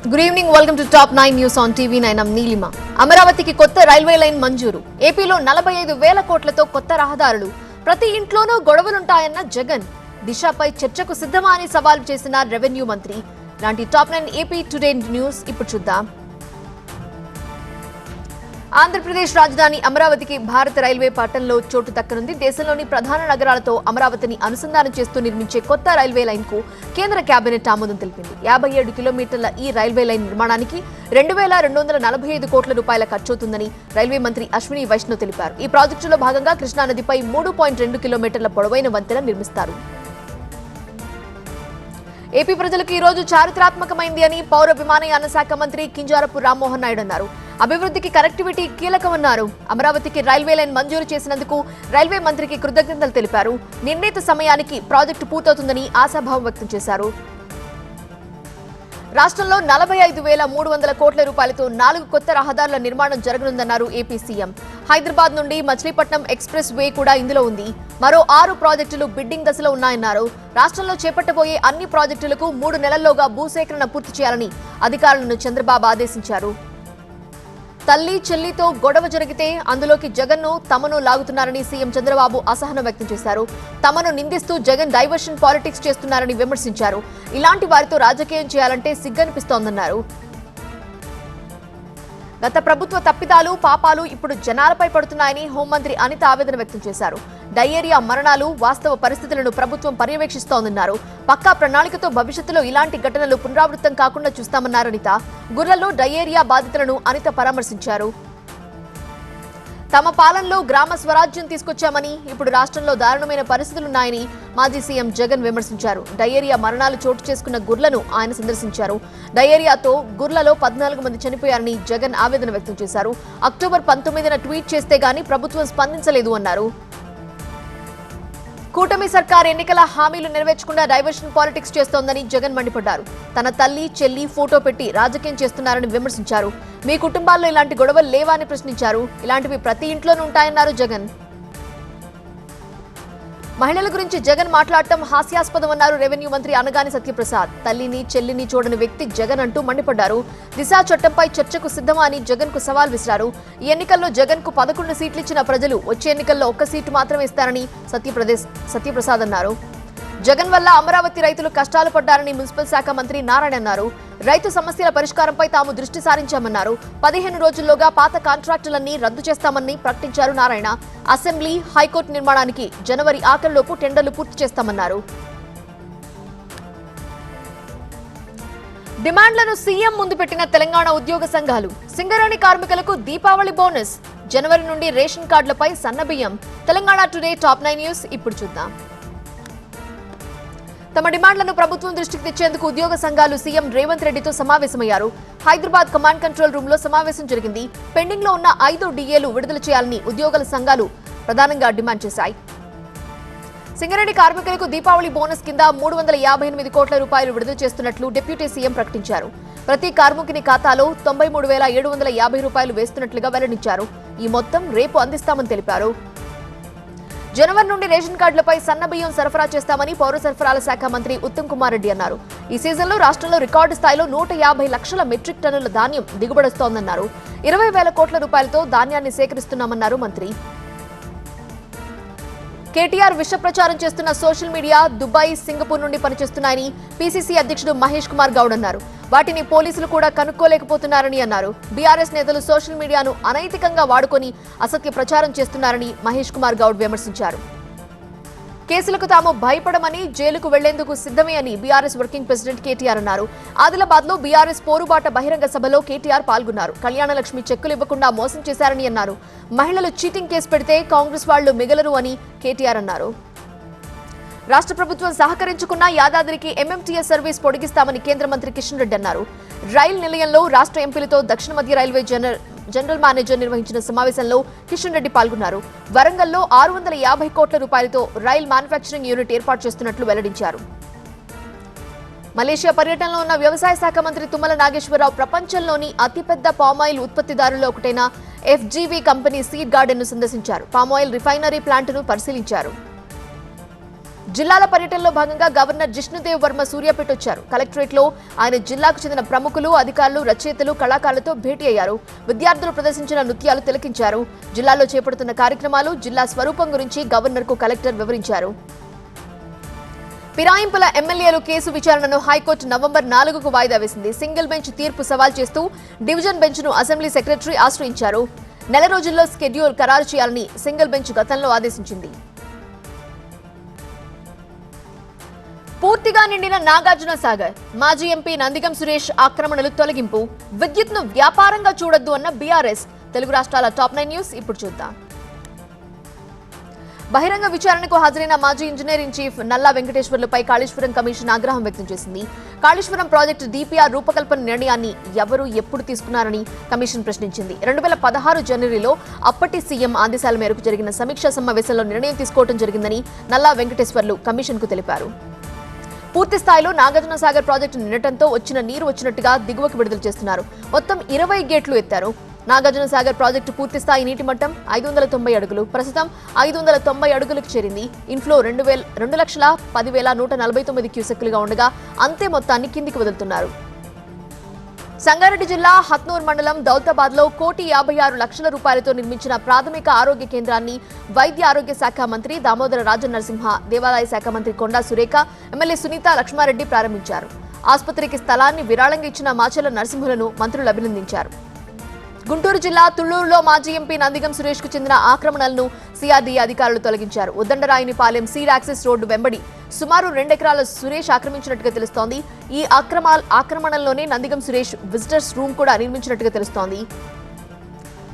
Good evening, welcome to top 9 news on TV 9. Neelima. అమరావతికి కొత్త railway line మంజూరు. ఏపీలో 45,000 కోట్లతో కొత్త రహదారులు. ప్రతి ఇంట్లోనూ గొడవలుంటాయన్న జగన్. దిశపై చర్చకు సిద్ధమా అని సవాల్ చేసిన రెవెన్యూ మంత్రి. లాంటి టాప్ 9 ఏపీ టుడే న్యూస్ ఇప్పుడు చూద్దాం. ఆంధ్రప్రదేశ్ రాజధాని అమరావతికి భారత రైల్వే పట్టణంలో చోటు దక్కనుంది. దేశంలోని ప్రధాన నగరాలతో అమరావతిని అనుసంధానం చేస్తూ నిర్మించే కొత్త రైల్వే లైన్ కు కేంద్ర కేబినెట్ ఆమోదం తెలిపింది. 57 కిలోమీటర్ల ఈ రైల్వే లైన్ నిర్మాణానికి 2,245 కోట్ల రూపాయల ఖర్చవుతుందని రైల్వే మంత్రి అశ్విని వైష్ణవ్ తెలిపారు. ఈ ప్రాజెక్టులో భాగంగా కృష్ణానదిపై 3.2 కిలోమీటర్ల పొడవైన వంతెన నిర్మిస్తారు. ఏపీ ప్రజలకు ఈ రోజు చారిత్రాత్మకమైంది అని పౌర విమానయాన శాఖ మంత్రి కింజారపు రామ్మోహన్ నాయుడు అన్నారు. అభివృద్ధికి కనెక్టివిటీ కీలకమన్నారు. అమరావతికి రైల్వే లైన్ మంజూరు చేసినందుకు రైల్వే మంత్రికి కృతజ్ఞతలు తెలిపారు. నిర్ణీత సమయానికి ప్రాజెక్టు పూర్తవుతుందని ఆశాభావం వ్యక్తం చేశారు. రాష్ట్రంలో 45,300 కోట్ల రూపాయలతో 4 కొత్త రహదారుల నిర్మాణం జరగనుందన్నారు ఏపీ సీఎం. హైదరాబాద్ నుండి మచిలీపట్నం ఎక్స్ప్రెస్ వే కూడా ఇందులో ఉంది. మరో 6 ప్రాజెక్టులు బిడ్డింగ్ దశలో ఉన్నాయన్నారు. రాష్ట్రంలో చేపట్టబోయే అన్ని ప్రాజెక్టులకు 3 నెలల్లోగా భూసేకరణ పూర్తి చేయాలని అధికారులను చంద్రబాబు ఆదేశించారు. తల్లి చెల్లితో గొడవ జరిగితే అందులోకి జగన్ను తమను లాగుతున్నారని సీఎం చంద్రబాబు అసహనం వ్యక్తం చేశారు. తమను నిందిస్తూ జగన్ డైవర్షన్ పాలిటిక్స్ చేస్తున్నారని విమర్శించారు. ఇలాంటి వారితో రాజకీయం చేయాలంటే సిగ్గనిపిస్తోందన్నారు. గత ప్రభుత్వ తప్పిదాలు పాపాలు ఇప్పుడు జనాలపై పడుతున్నాయని హోంమంత్రి అనిత ఆవేదన వ్యక్తం చేశారు. డయేరియా మరణాలు వాస్తవ పరిస్థితులను ప్రభుత్వం పర్యవేక్షిస్తోందన్నారు. పక్కా ప్రణాళికతో భవిష్యత్తులో ఇలాంటి ఘటనలు పునరావృతం కాకుండా చూస్తామన్నారు అనిత. గుర్లలో డయేరియా బాధితులను అనిత పరామర్శించారు. తమ పాలనలో గ్రామ స్వరాజ్యం తీసుకొచ్చామని ఇప్పుడు రాష్ట్రంలో దారుణమైన పరిస్థితులున్నాయని మాజీ సీఎం జగన్ విమర్శించారు. డయేరియా మరణాలు చోటు చేసుకున్న గుర్లను ఆయన సందర్శించారు. డయేరియాతో గుర్లలో 14 మంది చనిపోయారని జగన్ ఆవేదన వ్యక్తం చేశారు. అక్టోబర్ 19న ట్వీట్ చేస్తే గానీ ప్రభుత్వం స్పందించలేదు అన్నారు. కూటమి సర్కార్ ఎన్నికల హామీలు నెరవేర్చకుండా డైవర్షన్ పాలిటిక్స్ చేస్తోందని జగన్ మండిపడ్డారు. తన తల్లి చెల్లి ఫోటో పెట్టి రాజకీయం చేస్తున్నారని విమర్శించారు. మీ కుటుంబాల్లో ఇలాంటి గొడవలు లేవా అని ప్రశ్నించారు. ఇలాంటివి ప్రతి ఇంట్లోనూ ఉంటాయన్నారు జగన్. మహిళల గురించి జగన్ మాట్లాడటం హాస్యాస్పదమన్నారు రెవెన్యూ మంత్రి అనగాని సత్యప్రసాద్. తల్లిని చెల్లిని చూడని వ్యక్తి జగన్ అంటూ మండిపడ్డారు. దిశ చట్టంపై చర్చకు సిద్ధమా అని జగన్ కు సవాల్ విసిరారు. ఈ ఎన్నికల్లో జగన్ కు 11 సీట్లు ఇచ్చిన ప్రజలు వచ్చే ఎన్నికల్లో 1 సీటు మాత్రమే ఇస్తారని సత్యప్రసాద్ అన్నారు. జగన్ వల్ల అమరావతి రైతులు కష్టాలు పడ్డారని మున్సిపల్ శాఖ మంత్రి నారాయణ అన్నారు. రైతు సమస్యల పరిష్కారంపై తాము దృష్టి సారించామన్నారు. 15 రోజుల్లోగా పాత కాంట్రాక్టులన్నీ రద్దు చేస్తామని ప్రకటించారు నారాయణ. అసెంబ్లీ హైకోర్టు నిర్మాణానికి జనవరి ఆఖరిలోపు టెండర్లు పూర్తి చేస్తామన్నారు. డిమాండ్లను సీఎం ముందు పెట్టిన తెలంగాణ ఉద్యోగ సంఘాలు. సింగరేణి కార్మికులకు దీపావళి బోనస్. జనవరి నుండి రేషన్ కార్డులపై సన్నబియ్యం. తెలంగాణ టుడే టాప్ 9 న్యూస్ ఇప్పుడు చూద్దాం. తమ డిమాండ్లను ప్రభుత్వం దృష్టికి తెచ్చేందుకు ఉద్యోగ సంఘాలు సీఎం రేవంత్ రెడ్డితో సమావేశమయ్యారు. హైదరాబాద్ కమాండ్ కంట్రోల్ రూమ్ లో సమావేశం జరిగింది. పెండింగ్ లో ఉన్న 5 డిఏలు విడుదల చేయాలని ఉద్యోగుల సంఘాలు ప్రధానంగా డిమాండ్ చేశాయి. సింగరేణి కార్మికులకు దీపావళి బోనస్ కింద 358 కోట్ల రూపాయలు విడుదల చేస్తున్నట్లు డిప్యూటీ సీఎం ప్రకటించారు. ప్రతి కార్మికుని ఖాతాలో 93,750 రూపాయలు వేస్తున్నట్లుగా వెల్లడించారు. ఈ మొత్తం రేపు అందిస్తామని తెలిపారు. జనవరి నుండి రేషన్ కార్డులపై సన్నబియ్యం సరఫరా చేస్తామని పౌర సరఫరాల శాఖ మంత్రి ఉత్తమ్ కుమార్ రెడ్డి అన్నారు. ఈ సీజన్లో రాష్ట్రంలో రికార్డు స్థాయిలో 150 లక్షల మెట్రిక్ టన్నుల ధాన్యం దిగుబడొస్తోందన్నారు. 20,000 కోట్ల రూపాయలతో ధాన్యాన్ని సేకరిస్తున్నామన్నారు మంత్రి. కేటీఆర్ విష ప్రచారం చేస్తున్న సోషల్ మీడియా దుబాయ్, సింగపూర్ నుండి పనిచేస్తున్నాయని పీసీసీ అధ్యక్షుడు మహేష్ కుమార్ గౌడ్ అన్నారు. వాటిని పోలీసులు కూడా కనుక్కోలేకపోతున్నారని అన్నారు. బీఆర్ఎస్ నేతలు సోషల్ మీడియాను అనైతికంగా వాడుకొని అసత్య ప్రచారం చేస్తున్నారని మహేష్ కుమార్ గౌడ్ విమర్శించారు. కేసులకు తాము భయపడమని జైలుకు వెళ్లేందుకు సిద్ధమే అని బీఆర్ఎస్ వర్కింగ్ ప్రెసిడెంట్ కేటీఆర్ అన్నారు. ఆదిలాబాద్ లో బీఆర్ఎస్ పోరుబాట బహిరంగ సభలో కేటీఆర్ పాల్గొన్నారు. కళ్యాణలక్ష్మి చెక్కులు ఇవ్వకుండా మోసం చేశారని అన్నారు. మహిళలు చీటింగ్ కేసు పెడితే కాంగ్రెస్ వాళ్లు మిగలరు అని కేటీఆర్ అన్నారు. రాష్ట్ర ప్రభుత్వం సహకరించుకున్న యాదాద్రికి ఎంఎంటీఎస్ సర్వీస్ పొడిగిస్తామని కేంద్ర మంత్రి కిషన్ రెడ్డి అన్నారు. రైల్ నిలయంలో రాష్ట్ర ఎంపీలతో దక్షిణ మధ్య రైల్వే జనరల్ మేనేజర్ నిర్వహించిన సమావేశంలో కిషన్ రెడ్డి పాల్గొన్నారు. వరంగల్లో 650 కోట్ల రూపాయలతో రైల్ మ్యానుఫ్యాక్చరింగ్ యూనిట్ ఏర్పాటు చేస్తున్నట్లు వెల్లడించారు. మలేషియా పర్యటనలో ఉన్న వ్యవసాయ శాఖ మంత్రి తుమ్మల నాగేశ్వరరావు ప్రపంచంలోని అతిపెద్ద పామాయిల్ ఉత్పత్తిదారుల్లో ఒకటైన ఎఫ్జీవీ కంపెనీ సీడ్ గార్డెన్ ను సందర్శించారు. పామాయిల్ రిఫైనరీ ప్లాంట్ ను పరిశీలించారు. జిల్లాల పర్యటనలో భాగంగా గవర్నర్ జిష్ణుదేవ్ వర్మ సూర్యాపేట వచ్చారు. కలెక్టరేట్ లో ఆయన జిల్లాకు చెందిన ప్రముఖులు, అధికారులు, రచయితలు, కళాకారులతో భేటీ అయ్యారు. విద్యార్థులు ప్రదర్శించిన నృత్యాలు తిలకించారు. జిల్లాలో చేపడుతున్న కార్యక్రమాలు, జిల్లా స్వరూపం గురించి గవర్నర్ కు కలెక్టర్ వివరించారు. ఫిరాయింపుల ఎమ్మెల్యేలు కేసు విచారణను హైకోర్టు నవంబర్ 4కు వాయిదా వేసింది. సింగిల్ బెంచ్ తీర్పు సవాల్ చేస్తూ డివిజన్ బెంచ్ ను అసెంబ్లీ సెక్రటరీ ఆశ్రయించారు. నెల రోజుల్లో షెడ్యూల్ ఖరారు చేయాలని సింగిల్ బెంచ్ గతంలో ఆదేశించింది. పూర్తిగా నిండిన నాగార్జున సాగర్, మాజీ ఎంపీ నందిగం సురేష్ ఆక్రమణలు తొలగింపు, విద్యుత్ను వ్యాపారంగా చూడొద్దు అన్న బీఆర్ఎస్. తెలుగు రాష్ట్రాల టాప్ 9 న్యూస్ ఇప్పుడు చూద్దాం. బహిరంగ విచారణకు హాజరైన మాజీ ఇంజనీరింగ్ చీఫ్ నల్లా వెంకటేశ్వర్లపై కాళేశ్వరం కమిషన్ ఆగ్రహం వ్యక్తం చేసింది. కాళేశ్వరం ప్రాజెక్టు డీపీఆర్ రూపకల్పన నిర్ణయాన్ని ఎవరు ఎప్పుడు తీసుకున్నారని కమిషన్ ప్రశ్నించింది. 2016 జనవరిలో అప్పటి సీఎం ఆదేశాల మేరకు జరిగిన సమీక్షా సమావేశంలో నిర్ణయం తీసుకోవడం జరిగిందని నల్లా వెంకటేశ్వర్లు కమిషన్ కు తెలిపారు. పూర్తి స్థాయిలో నాగార్జున సాగర్ ప్రాజెక్టు నిండటంతో వచ్చిన నీరు వచ్చినట్టుగా దిగువకు విడుదల చేస్తున్నారు. మొత్తం 20 గేట్లు ఎత్తారు. నాగార్జున సాగర్ ప్రాజెక్టు పూర్తి స్థాయి నీటి మట్టం 590 అడుగులు. ప్రస్తుతం 590 అడుగులకు చేరింది. ఇన్ఫ్లో 2,10,149 క్యూసెక్కులుగా ఉండగా అంతే మొత్తాన్ని కిందికి వదులుతున్నారు. సంగారెడ్డి జిల్లా హత్నూర్ మండలం దౌలతాబాద్ లో 1,56,00,000 రూపాయలతో నిర్మించిన ప్రాథమిక ఆరోగ్య కేంద్రాన్ని వైద్య ఆరోగ్య శాఖ మంత్రి దామోదర రాజనరసింహ, దేవాదాయ శాఖ మంత్రి కొండా సురేఖ, ఎమ్మెల్యే సునీత లక్ష్మారెడ్డి ప్రారంభించారు. ఆసుపత్రికి స్థలాన్ని విరాళంగా ఇచ్చిన మాచెల నరసింహులను మంత్రులు అభినందించారు. గుంటూరు జిల్లా తుళ్లూరులో మాజీ ఎంపీ నందిగం సురేష్ కు చెందిన ఆక్రమణలను సిఆర్డీఏ అధికారులు తొలగించారు. ఉద్దండరాయునిపాలెం సీడ్ యాక్సెస్ రోడ్డు వెంబడి సుమారు 2 ఎకరాల సురేష్ ఆక్రమించినట్టుగా తెలుస్తోంది. ఈ ఆక్రమణల్లోనే నందిగం సురేష్ విజిటర్స్ రూమ్ కూడా నిర్మించినట్టుగా తెలుస్తోంది.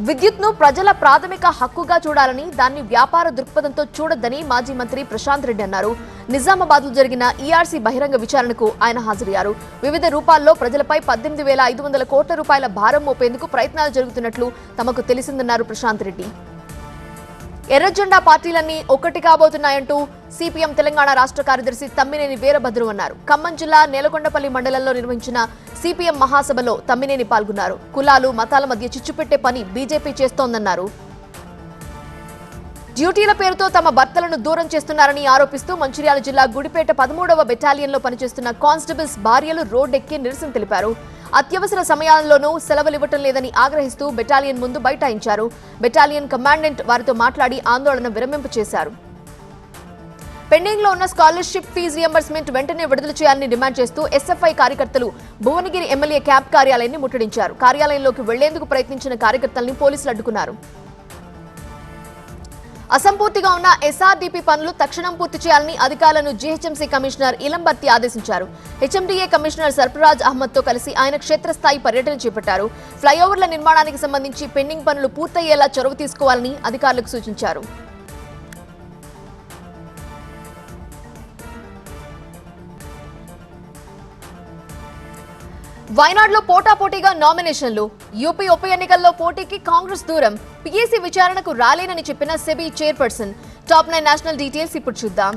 విద్యుత్ను ప్రజల ప్రాథమిక హక్కుగా చూడాలని, దాన్ని వ్యాపార దృక్పథంతో చూడొద్దని మాజీ మంత్రి ప్రశాంత్ రెడ్డి అన్నారు. నిజామాబాద్లో జరిగిన ఈఆర్సీ బహిరంగ విచారణకు ఆయన హాజరయ్యారు. వివిధ రూపాల్లో ప్రజలపై 18,500 కోట్ల రూపాయల భారం మోపేందుకు ప్రయత్నాలు జరుగుతున్నట్లు తమకు తెలిసిందన్నారు ప్రశాంత్ రెడ్డి. ఎర్రజెండా పార్టీలన్నీ ఒక్కటి కాబోతున్నాయంటూ సిపిఎం తెలంగాణ రాష్ట్ర కార్యదర్శి తమ్మినేని వీరభద్రు అన్నారు. ఖమ్మం జిల్లా నేలకొండపల్లి మండలంలో నిర్వహించిన సిపిఎం మహాసభలో తమ్మినేని పాల్గొన్నారు. కులాలు, మతాల మధ్య చిచ్చుపెట్టే పని బీజేపీ చేస్తోందన్నారు. డ్యూటీల పేరుతో తమ భర్తలను దూరం చేస్తున్నారని ఆరోపిస్తూ మంచిర్యాల జిల్లా గుడిపేట 13వ బెటాలియన్లో పనిచేస్తున్న కానిస్టేబుల్స్ భార్యలు రోడ్డెక్కి నిరసన తెలిపారు. అత్యవసర సమయాల్లోనూ సెలవులివ్వటం లేదని ఆగ్రహిస్తూ బెటాలియన్ ముందు బైఠాయించారు. బెటాలియన్ కమాండెంట్ వారితో మాట్లాడి ఆందోళన విరమింపు చేశారు. పెండింగ్ లో ఉన్న స్కాలర్షిప్ ఫీజు రియంబర్స్మెంట్ వెంటనే విడుదల చేయాలని డిమాండ్ చేస్తూ ఎస్ఎఫ్ఐ కార్యకర్తలు భువనగిరి ఎమ్మెల్యే క్యాంప్ కార్యాలయాన్ని ముట్టడించారు. కార్యాలయంలోకి వెళ్లేందుకు ప్రయత్నించిన కార్యకర్తల్ని పోలీసులు అడ్డుకున్నారు. అసంపూర్తిగా ఉన్న ఎస్ఆర్డీపీ పనులు తక్షణం పూర్తి చేయాలని అధికారులను జీహెచ్ఎంసీ కమిషనర్ ఇలంబర్తి ఆదేశించారు. హెచ్ఎండీఏ కమిషనర్ సర్ఫరాజ్ అహ్మద్ తో కలిసి ఆయన క్షేత్రస్థాయి పర్యటన చేపట్టారు. ఫ్లైఓవర్ల నిర్మాణానికి సంబంధించి పెండింగ్ పనులు పూర్తయ్యేలా చొరవ తీసుకోవాలని అధికారులకు సూచించారు. వైనాడులో పోటాపోటీగా నామినేషన్లు. యూపీ ఉప ఎన్నికల్లో పోటీకి కాంగ్రెస్ దూరం. పీఏసీ విచారణకు రాలేనని చెప్పిన SEBI chairperson. Top 9 national details ఇప్పుడు చూద్దాం.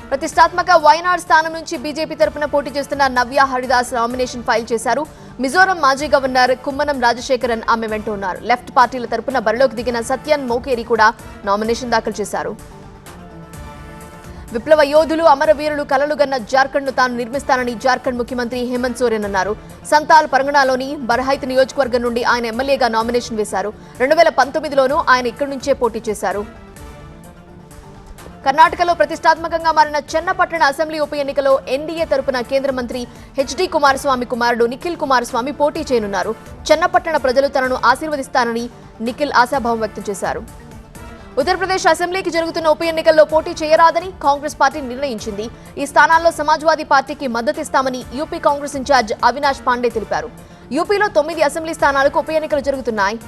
ప్రతిష్టాత్మక వైనాడ్ స్థానం నుంచి బీజేపీ తరపున పోటీ చేస్తున్న నవ్య హరిదాస్ నామినేషన్ ఫైల్ చేశారు. మిజోరం మాజీ గవర్నర్ కుమ్మనం రాజశేఖరన్ ఆమె వెంట ఉన్నారు. లెఫ్ట్ పార్టీల తరపున బరిలోకి దిగిన సత్యన్ మోకేరి కూడా నామినేషన్ దాఖలు చేశారు. విప్లవ యోధులు, అమరవీరులు కలలుగన్న జార్ఖండ్ ను తాను నిర్మిస్తానని జార్ఖండ్ ముఖ్యమంత్రి హేమంత్ సోరెన్ అన్నారు. సంతాల్ పరగణాలోని బర్హైత్ నియోజకవర్గం నుండి ఆయన ఎమ్మెల్యేగా నామినేషన్ వేశారు. 2019లోనూ ఆయన ఇక్కడి నుంచే పోటీ చేశారు. కర్ణాటకలో ప్రతిష్టాత్మకంగా మారిన చెన్నపట్టణ అసెంబ్లీ ఉప ఎన్నికలో ఎన్డీఏ తరపున కేంద్ర మంత్రి హెచ్డి కుమారస్వామి కుమారుడు నిఖిల్ కుమారస్వామి పోటీ చేయనున్నారు. చెన్నపట్టణ ప్రజలు తనను ఆశీర్వదిస్తానని నిఖిల్ ఆశాభావం వ్యక్తం చేశారు. ఉత్తరప్రదేశ్ అసెంబ్లీకి జరుగుతున్న ఉప ఎన్నికల్లో పోటీ చేయరాదని కాంగ్రెస్ పార్టీ నిర్ణయించింది. ఈ స్థానాల్లో సమాజ్వాదీ పార్టీకి మద్దతిస్తామని యూపీ కాంగ్రెస్ ఇన్ఛార్జ్ అవినాష్ పాండే తెలిపారు. యూపీలో 9 అసెంబ్లీ స్థానాలకు ఉప ఎన్నికలు జరుగుతున్నాయి.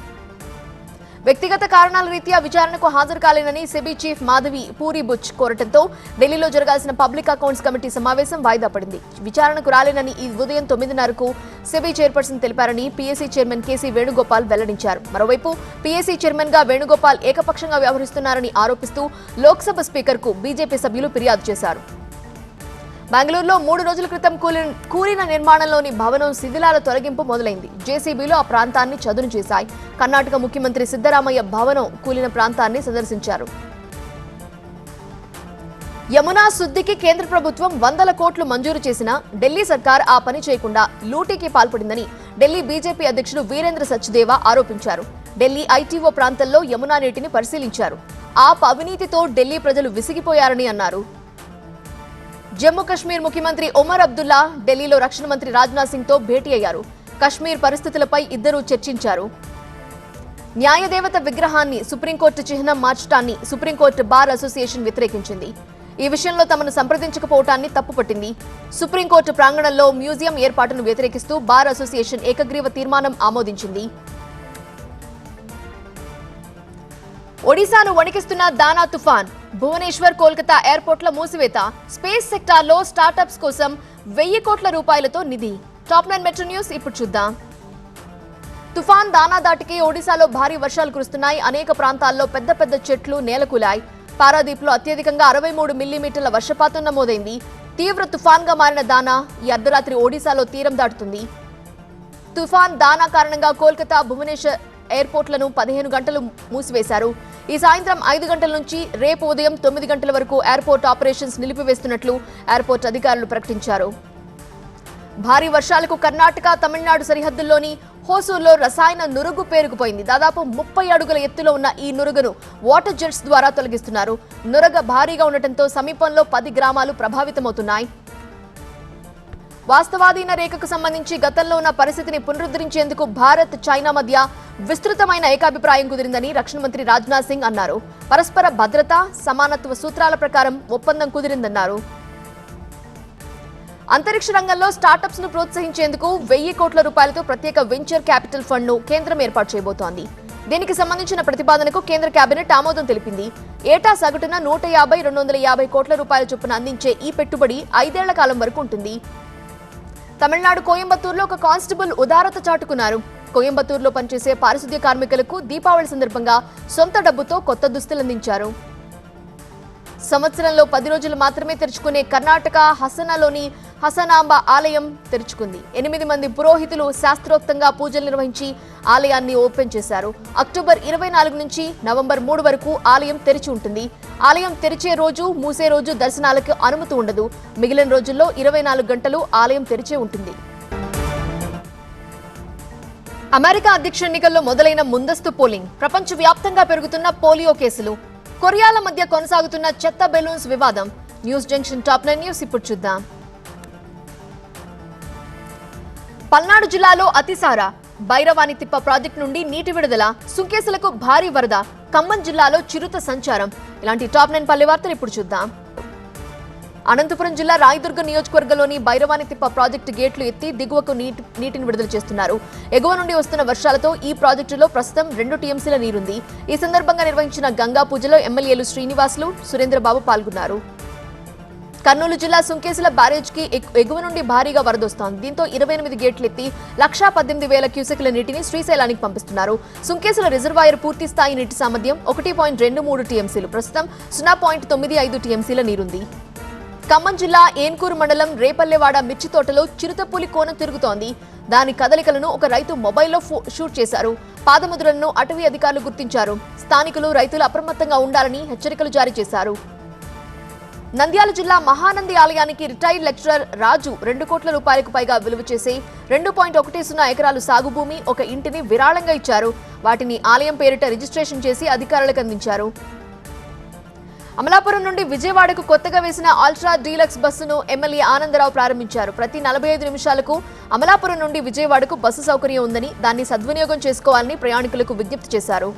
వ్యక్తిగత కారణాల రీత్యా విచారణకు హాజరు కాలేనని సెబీ చీఫ్ మాధవి పూరి బుచ్ కోరటంతో ఢిల్లీలో జరగాల్సిన పబ్లిక్ అకౌంట్స్ కమిటీ సమావేశం వాయిదా పడింది. విచారణకు రాలేనని ఈ ఉదయం 9:30కు సెబీ చైర్పర్సన్ తెలిపారని పీఏసీ చైర్మన్ కేసీ వేణుగోపాల్ వెల్లడించారు. మరోవైపు పీఏసీ చైర్మన్ గా వేణుగోపాల్ ఏకపక్షంగా వ్యవహరిస్తున్నారని ఆరోపిస్తూ లోక్సభ స్పీకర్ కు బీజేపీ సభ్యులు ఫిర్యాదు చేశారు. బెంగళూరులో 3 రోజుల క్రితం కూలిన నిర్మాణంలోని భవనం శిథిలాల తొలగింపు మొదలైంది. జేసీబీలో ఆ ప్రాంతాన్ని చదును చేశాయి. కర్ణాటక ముఖ్యమంత్రి సిద్ధరామయ్య భవనం కూలిన ప్రాంతాన్ని సందర్శించారు. యమునా శుద్ధికి కేంద్ర ప్రభుత్వం 100 కోట్లు మంజూరు చేసినా ఢిల్లీ సర్కార్ ఆ పని చేయకుండా లూటీకి పాల్పడిందని ఢిల్లీ బీజేపీ అధ్యక్షుడు వీరేంద్ర సచ్దేవా ఆరోపించారు. ఢిల్లీ ఐటీఓ ప్రాంతంలో యమునా నీటిని పరిశీలించారు. ఆ అవినీతితో ఢిల్లీ ప్రజలు విసిగిపోయారని అన్నారు. జమ్మూ కశ్మీర్ ముఖ్యమంత్రి ఒమర్ అబ్దుల్లా ఢిల్లీలో రక్షణ మంత్రి రాజ్నాథ్ సింగ్ తో భేటీ అయ్యారు. కశ్మీర్ పరిస్థితులపై ఇద్దరూ చర్చించారు. న్యాయదేవత విగ్రహాన్ని సుప్రీంకోర్టు చిహ్నం మార్చడాన్ని సుప్రీంకోర్టు బార్ అసోసియేషన్ వ్యతిరేకించింది. ఈ విషయంలో తమను సంప్రదించకపోవటాన్ని తప్పుపట్టింది. సుప్రీంకోర్టు ప్రాంగణంలో మ్యూజియం ఏర్పాటును వ్యతిరేకిస్తూ బార్ అసోసియేషన్ ఏకగ్రీవ తీర్మానం ఆమోదించింది. ఒడిశాను వణికిస్తున్న దానా తుఫాన్, భువనేశ్వర్, కోల్కతా ఎయిర్పోర్ట్ల మూసివేత, స్పేస్ సెక్టార్లో స్టార్టప్స్ కోసం 1000 కోట్ల రూపాయలతో నిధి. టాప్ 9 మెట్రో న్యూస్ ఇప్పుడు చూద్దాం. తుఫాన్ దానా దాటికి ఒడిశాలో భారీ వర్షాలు కురుస్తున్నాయి. అనేక ప్రాంతాల్లో పెద్ద పెద్ద చెట్లు నేలకూలాయి. పారాదీప్లో అత్యధికంగా 63 మిల్లీమీటర్ల వర్షపాతం నమోదైంది. తీవ్ర తుఫాన్ గా మారిన దానా ఈ అర్ధరాత్రి ఒడిశాలో తీరం దాటుతుంది. తుఫాన్ దానా కారణంగా కోల్కతా, భువనేశ్వర్ ఎయిర్పోర్ట్లను 15 గంటలు మూసివేశారు. ఈ సాయంత్రం 5 గంటల నుంచి రేపు ఉదయం 9 గంటల వరకు ఎయిర్పోర్ట్ ఆపరేషన్స్ నిలిపివేస్తున్నట్లు ఎయిర్పోర్ట్ అధికారులు ప్రకటించారు. భారీ వర్షాలకు కర్ణాటక, తమిళనాడు సరిహద్దుల్లోని హోసూర్లో రసాయన నురుగు పేరుకుపోయింది. దాదాపు 30 అడుగుల ఎత్తులో ఉన్న ఈ నురుగును వాటర్ జెట్స్ ద్వారా తొలగిస్తున్నారు. నురగ భారీగా ఉండటంతో సమీపంలో 10 గ్రామాలు ప్రభావితమవుతున్నాయి. వాస్తవాధీన రేఖకు సంబంధించి గతంలో ఉన్న పరిస్థితిని పునరుద్ధరించేందుకు భారత్, చైనా మధ్య విస్తృతమైన ఏకాభిప్రాయం కుదిరిందని రక్షణ మంత్రి రాజ్నాథ్ సింగ్ అన్నారు. పరస్పర భద్రత, సమానత్వ సూత్రాల ప్రకారం ఒప్పందం కుదిరిందన్నారు. అంతరిక్ష రంగంలో స్టార్టప్స్ ను ప్రోత్సహించేందుకు 1000 కోట్ల రూపాయలతో ప్రత్యేక వెంచర్ క్యాపిటల్ ఫండ్ ను కేంద్రం ఏర్పాటు చేయబోతోంది. దీనికి సంబంధించిన ప్రతిపాదనకు కేంద్ర కేబినెట్ ఆమోదం తెలిపింది. ఏటా సగటున 150-250 కోట్ల రూపాయల చొప్పున అందించే ఈ పెట్టుబడి 5 ఏళ్ల కాలం వరకు ఉంటుంది. తమిళనాడు కోయంబత్తూరులో ఒక కానిస్టేబుల్ ఉదారత చాటుకున్నారు. కోయంబత్తూరులో పనిచేసే పారిశుద్ధ్య కార్మికులకు దీపావళి సందర్భంగా సొంత డబ్బుతో కొత్త దుస్తులు అందించారు. సంవత్సరంలో 10 రోజులు మాత్రమే తెరుచుకునే కర్ణాటక హసనలోని హసనాంబ ఆలయం తెరుచుకుంది. 8 మంది పురోహితులు శాస్త్రోక్తంగా పూజలు నిర్వహించి ఆలయాన్ని ఓపెన్ చేశారు. అక్టోబర్ 24 నుంచి నవంబర్ 3 వరకు ఆలయం తెరిచి ఉంటుంది. ఆలయం తెరిచే రోజు, మూసే రోజు దర్శనాలకు అనుమతి ఉండదు. మిగిలిన రోజుల్లో 24 గంటలు ఆలయం తెరిచే ఉంటుంది. అమెరికా అధ్యక్ష ఎన్నికల్లో మొదలైన ముందస్తు పోలింగ్, ప్రపంచవ్యాప్తంగా పెరుగుతున్న పోలియో కేసులు, కొరియాల మధ్య కొనసాగుతున్న చెత్త బెలూన్స్ వివాదం. న్యూస్ జంక్షన్ టాప్ 9 న్యూస్ ఇప్పుడు చూద్దాం. పల్నాడు జిల్లాలో అతిసార, భైరవాని తిప్ప ప్రాజెక్టు నుండి నీటి విడుదల, సుంకేసులకు భారీ వరద. ఖమ్మం జిల్లాలో చిరుత సంచారం. ఇలాంటి టాప్ 9 పల్లె వార్తలు ఇప్పుడు చూద్దాం. అనంతపురం జిల్లా రాయదుర్గ నియోజకవర్గంలోని భైరవాని తిప్ప ప్రాజెక్టు గేట్లు ఎత్తి దిగువకు నీటిని విడుదల చేస్తున్నారు. ఎగువ నుండి వస్తున్న వర్షాలతో ఈ ప్రాజెక్టులో ప్రస్తుతం 2 టీఎంసీల నీరుంది. ఈ సందర్భంగా నిర్వహించిన గంగా పూజలో ఎమ్మెల్యేలు శ్రీనివాసులు, సురేంద్రబాబు పాల్గొన్నారు. కర్నూలు జిల్లా సుంకేసుల బ్యారేజ్కి ఎగువ నుండి భారీగా వరదొస్తోంది. దీంతో 28 గేట్లు ఎత్తి 118,000 క్యూసెక్ల నీటిని శ్రీశైలానికి పంపిస్తున్నారు. సుంకేసుల రిజర్వాయర్ పూర్తి స్థాయి నీటి సామర్థ్యం 1.23 టీఎంసీలు. ప్రస్తుతం 0.95 టీఎంసీల నీరుంది. ఖమ్మం జిల్లా ఏన్కూరు మండలం రేపల్లెవాడ మిర్చి తోటలో చిరుతపులి కోన తిరుగుతోంది. దాని కదలికలను ఒక రైతు మొబైల్లో షూట్ చేశారు. పాదముద్రలను అటవీ అధికారులు గుర్తించారు. స్థానికులు, రైతులు అప్రమత్తంగా ఉండాలని హెచ్చరికలు జారీ చేశారు. నంద్యాల జిల్లా మహానంది ఆలయానికి రిటైర్డ్ లెక్చరర్ రాజు 2 కోట్ల రూపాయలకు పైగా విలువ చేసి 2.10 ఎకరాలు సాగు భూమి, ఒక ఇంటిని విరాళంగా ఇచ్చారు. వాటిని ఆలయం పేరిట రిజిస్ట్రేషన్ చేసి అధికారులకు అందించారు. అమలాపురం నుండి విజయవాడకు కొత్తగా వేసిన అల్ట్రా డీలక్స్ బస్సును ఎమ్మెల్యే ఆనందరావు ప్రారంభించారు. ప్రతి 45 నిమిషాలకు అమలాపురం నుండి విజయవాడకు బస్సు సౌకర్యం ఉందని, దాన్ని సద్వినియోగం చేసుకోవాలని ప్రయాణికులకు విజ్ఞప్తి చేశారు.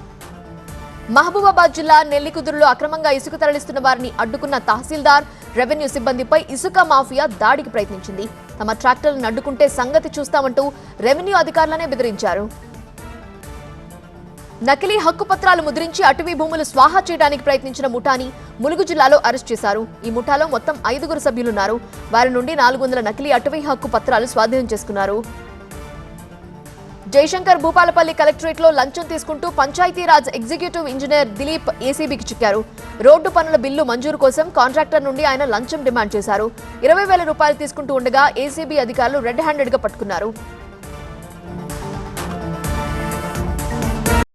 మహబూబాబాద్ జిల్లా నెల్లికుదురులో అక్రమంగా ఇసుక తరలిస్తున్న వారిని అడ్డుకున్న తహసీల్దార్, రెవెన్యూ సిబ్బందిపై ఇసుక మాఫియా దాడికి ప్రయత్నించింది. తమ ట్రాక్టర్లను అడ్డుకుంటే సంగతి చూస్తామంటూ రెవెన్యూ అధికారులనే బెదిరించారు. నకిలీ హక్కు పత్రాలు ముద్రించి అటవీ భూములు స్వాహా చేయడానికి ప్రయత్నించిన ముఠాని ములుగు జిల్లాలో అరెస్ట్ చేశారు. ఈ ముఠాలో మొత్తం 5 సభ్యులున్నారు. వారి నుండి 400 నకిలీ అటవీ హక్కు పత్రాలు స్వాధీనం చేసుకున్నారు. జయశంకర్ భూపాలపల్లి కలెక్టరేట్ లో లంచం తీసుకుంటూ పంచాయతీరాజ్ ఎగ్జిక్యూటివ్ ఇంజనీర్ దిలీప్ ఏసీబీకి చిక్కారు. రోడ్డు పనుల బిల్లు మంజూరు కోసం కాంట్రాక్టర్ నుండి ఆయన లంచం డిమాండ్ చేశారు. 20,000 రూపాయలు తీసుకుంటూ ఉండగా ఏసీబీ అధికారులు రెడ్ హ్యాండెడ్ గా పట్టుకున్నారు.